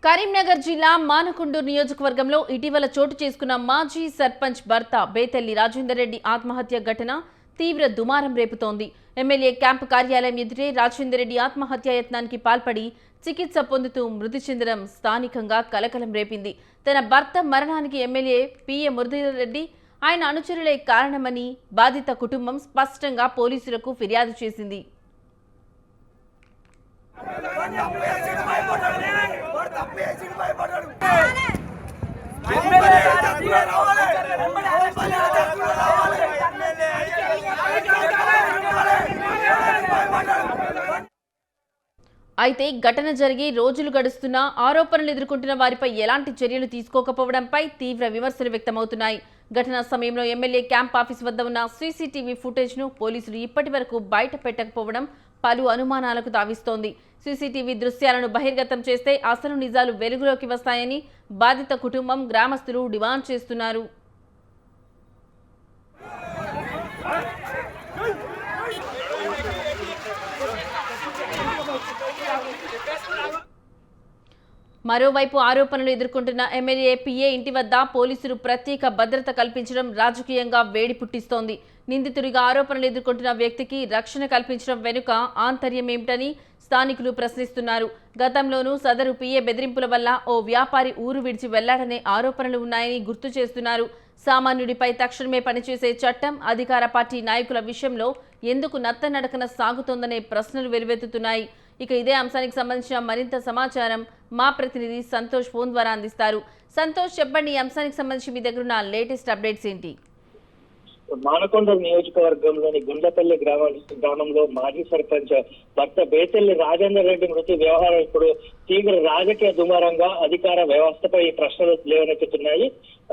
కరీంనగర్ జిల్లా మానకొండూరు నియోజకవర్గంలో ఇటీవల చోటు చేసుకున్న మాజీ సర్పంచ్ భర్త బేతెల్లి రాజేందర్ రెడ్డి ఆత్మహత్య ఘటన తీవ్ర దుమారం రేపుతోంది. ఎమ్మెల్యే క్యాంపు కార్యాలయం ఎదుటే రాజేందర్ రెడ్డి ఆత్మహత్యాయత్నానికి పాల్పడి చికిత్స పొందుతూ మృతి చెందడం స్థానికంగా కలకలం రేపింది. తన భర్త మరణానికి ఎమ్మెల్యే పిఏ మురళీధర్ రెడ్డి ఆయన అనుచరులే కారణమని బాధిత కుటుంబం స్పష్టంగా పోలీసులకు ఫిర్యాదు చేసింది. అయితే ఘటన జరిగి రోజులు గడుస్తున్నా ఆరోపణలు ఎదుర్కొంటున్న వారిపై ఎలాంటి చర్యలు తీసుకోకపోవడంపై తీవ్ర విమర్శలు వ్యక్తమవుతున్నాయి. ఘటనా సమయంలో ఎమ్మెల్యే క్యాంప్ ఆఫీస్ వద్ద ఉన్న సీసీటీవీ ఫుటేజ్ను పోలీసులు ఇప్పటి వరకు బయట పెట్టకపోవడం పలు అనుమానాలకు తావిస్తోంది. సీసీటీవీ దృశ్యాలను బహిర్గతం చేస్తే అసలు నిజాలు వెలుగులోకి వస్తాయని బాధిత కుటుంబం, గ్రామస్తులు డిమాండ్ చేస్తున్నారు. మరోవైపు ఆరోపణలు ఎదుర్కొంటున్న ఎమ్మెల్యే పిఏ ఇంటి వద్ద పోలీసులు ప్రత్యేక భద్రత కల్పించడం రాజకీయంగా వేడి పుట్టిస్తోంది. నిందితుడిగా ఆరోపణలు ఎదుర్కొంటున్న వ్యక్తికి రక్షణ కల్పించడం వెనుక ఆంతర్యం ఏమిటని స్థానికులు ప్రశ్నిస్తున్నారు. గతంలోనూ సదరు పిఏ బెదిరింపుల వల్ల ఓ వ్యాపారి ఊరు విడిచి వెళ్లాడనే ఆరోపణలు ఉన్నాయని గుర్తు చేస్తున్నారు. సామాన్యుడిపై తక్షణమే పనిచేసే చట్టం అధికార పార్టీ నాయకుల విషయంలో ఎందుకు నత్తనడకన సాగుతోందనే ప్రశ్నలు వెలువెత్తుతున్నాయి. ఇక ఇదే అంశానికి సంబంధించిన మరింత సమాచారం మా ప్రతినిధి సంతోష్ ఫోన్ ద్వారా అందిస్తారు. సంతోష్, చెప్పండి, ఈ అంశానికి సంబంధించి మీ దగ్గర ఉన్న లేటెస్ట్ అప్డేట్స్ ఏంటి? మానకొండూరు నియోజకవర్గంలోని గుండ్లపల్లి గ్రామంలో మాజీ సర్పంచ్ భర్త బేతెల్లి రాజేందర్ రెడ్డి మృతి వ్యవహారం ఇప్పుడు తీవ్ర రాజకీయ దుమారంగా అధికార వ్యవస్థపై ప్రశ్నలు లేవనెత్తుతున్నాయి.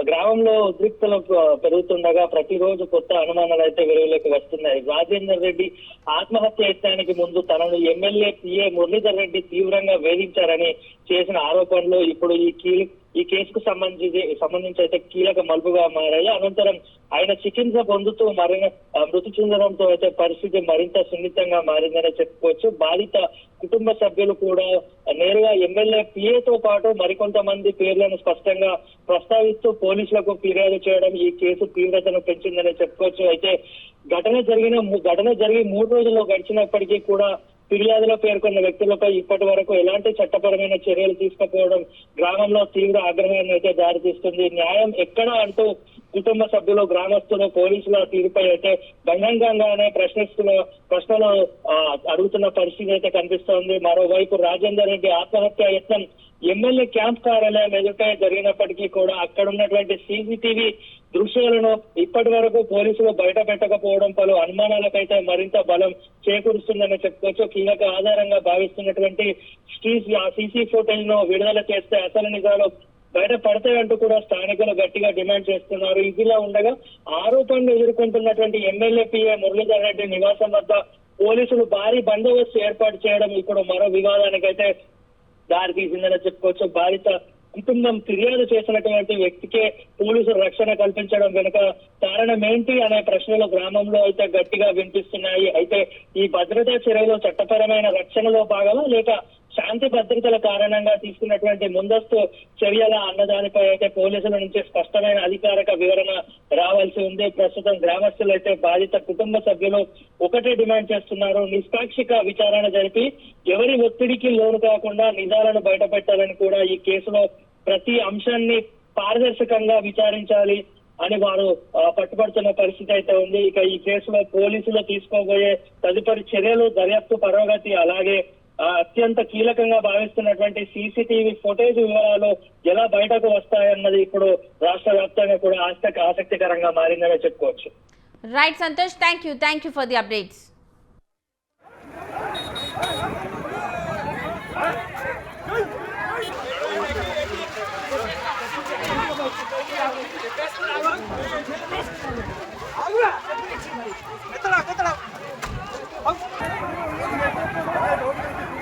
గ్రామంలో ఉద్రిక్తలు పెరుగుతుండగా ప్రతిరోజు కొత్త అనుమానాలు అయితే వెలుగులోకి వస్తున్నాయి. రాజేందర్ రెడ్డి ఆత్మహత్య యత్నానికి ముందు తనను ఎమ్మెల్యే పిఏ మురళీధర్ రెడ్డి తీవ్రంగా వేధించారని చేసిన ఆరోపణలు ఇప్పుడు ఈ కేసుకు సంబంధించి అయితే కీలక మలుపుగా మారాయి. అనంతరం ఆయన చికిత్స పొందుతూ మృతి చెందడంతో అయితే పరిస్థితి మరింత సున్నితంగా మారిందని చెప్పుకోవచ్చు. బాధిత కుటుంబ సభ్యులు కూడా నేరుగా ఎమ్మెల్యే పిఏతో పాటు మరికొంతమంది పేర్లను స్పష్టంగా ప్రస్తావిస్తూ పోలీసులకు ఫిర్యాదు చేయడం ఈ కేసు తీవ్రతను పెంచిందని చెప్పుకోవచ్చు. అయితే ఘటన జరిగి 3 రోజుల్లో గడిచినప్పటికీ కూడా ఫిర్యాదులో పేర్కొన్న వ్యక్తులపై ఇప్పటి వరకు ఎలాంటి చట్టపరమైన చర్యలు తీసుకోకపోవడం గ్రామంలో తీవ్ర ఆగ్రహాన్ని అయితే దారితీస్తుంది. న్యాయం ఎక్కడ అంటూ కుటుంబ సభ్యులు, గ్రామస్తులు పోలీసుల తీరుపై అయితే బహిరంగంగానే ప్రశ్నలు అడుగుతున్న పరిస్థితి అయితే కనిపిస్తోంది. మరోవైపు రాజేందర్ రెడ్డి ఆత్మహత్య యత్నం ఎమ్మెల్యే క్యాంప్ కార్యాలయం ఎదుట జరిగినప్పటికీ కూడా అక్కడ ఉన్నటువంటి సీసీటీవీ దృశ్యాలను ఇప్పటి వరకు పోలీసులు బయట పెట్టకపోవడం పలు అనుమానాలకైతే మరింత బలం చేకూరుస్తుందని చెప్పుకోవచ్చు. కీలక ఆధారంగా భావిస్తున్నటువంటి సీసీ ఫుటేజ్ ను విడుదల చేస్తే అసలు నిజాలు బయట పడతాయంటూ కూడా స్థానికులు గట్టిగా డిమాండ్ చేస్తున్నారు. ఇదిలా ఉండగా ఆరోపణలు ఎదుర్కొంటున్నటువంటి ఎమ్మెల్యే పిఏ మురళీధర్ రెడ్డి నివాసం వద్ద పోలీసులు భారీ బందోబస్తు ఏర్పాటు చేయడం ఇప్పుడు మరో వివాదానికైతే దారి తీసిందని చెప్పుకోవచ్చు. బాధిత కుటుంబం ఫిర్యాదు చేసినటువంటి వ్యక్తికే పోలీసులు రక్షణ కల్పించడం వెనుక కారణం ఏంటి అనే ప్రశ్నలు గ్రామంలో అయితే గట్టిగా వినిపిస్తున్నాయి. అయితే ఈ భద్రతా చర్యలు చట్టపరమైన రక్షణలో భాగమా లేక శాంతి భద్రతల కారణంగా తీసుకున్నటువంటి ముందస్తు చర్యల అన్నదానిపై అయితే పోలీసుల నుంచి స్పష్టమైన అధికారిక వివరణ రావాల్సి ఉంది. ప్రస్తుతం గ్రామస్తులు అయితే బాధిత కుటుంబ సభ్యులు ఒకటే డిమాండ్ చేస్తున్నారు. నిష్పాక్షిక విచారణ జరిపి ఎవరి ఒత్తిడికి లోను కాకుండా నిజాలను బయటపెట్టాలని కూడా ఈ కేసులో ప్రతి అంశాన్ని పారదర్శకంగా విచారించాలి అని వారు పట్టుబడుతున్న పరిస్థితి అయితే ఉంది. ఇక ఈ కేసులో పోలీసులు తీసుకోబోయే తదుపరి చర్యలు, దర్యాప్తు పురోగతి, అలాగే అత్యంత కీలకంగా భావిస్తున్నటువంటి సీసీటీవీ ఫుటేజ్ వివరాలు ఎలా బయటకు వస్తాయన్నది ఇప్పుడు రాష్ట్ర వ్యాప్తంగా కూడా ఆసక్తికరంగా మారిందని చెప్పుకోవచ్చు. Right Santosh, thank you for the updates. Best